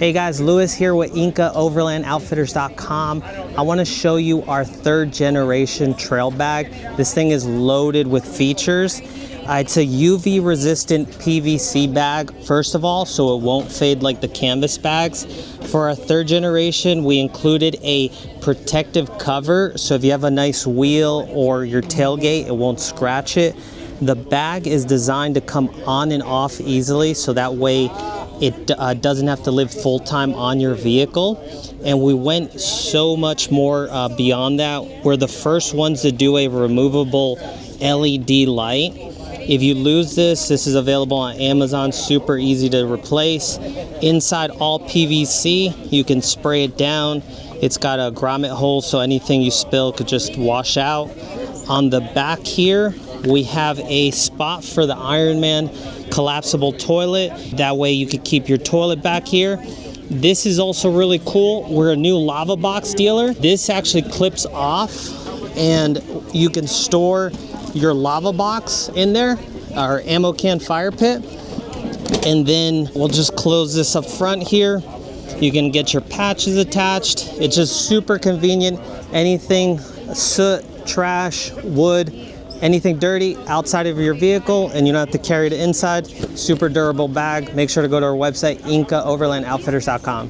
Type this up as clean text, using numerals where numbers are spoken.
Hey guys, Lewis here with Inca Overland Outfitters.com. I want to show you our 3rd generation trail bag. This thing is loaded with features. It's a UV resistant PVC bag, first of all, so it won't fade like the canvas bags. For our 3rd generation, we included a protective cover, so if you have a nice wheel or your tailgate, it won't scratch it. The bag is designed to come on and off easily, so that way it doesn't have to live full-time on your vehicle. And we went so much more beyond that. We're the first ones to do a removable LED light. If you lose this, this is available on Amazon, super easy to replace. Inside, all PVC, you can spray it down. It's got a grommet hole, so anything you spill could just wash out. On the back here, we have a spot for the Ironman collapsible toilet. That way you could keep your toilet back here. This is also really cool. We're a new LavaBox dealer. This actually clips off and you can store your LavaBox in there, our ammo can fire pit. And then we'll just close this up front here. You can get your patches attached. It's just super convenient. Anything, soot, trash, wood, anything dirty outside of your vehicle, and you don't have to carry it inside. Super durable bag. Make sure to go to our website, IncaOverlandOutfitters.com.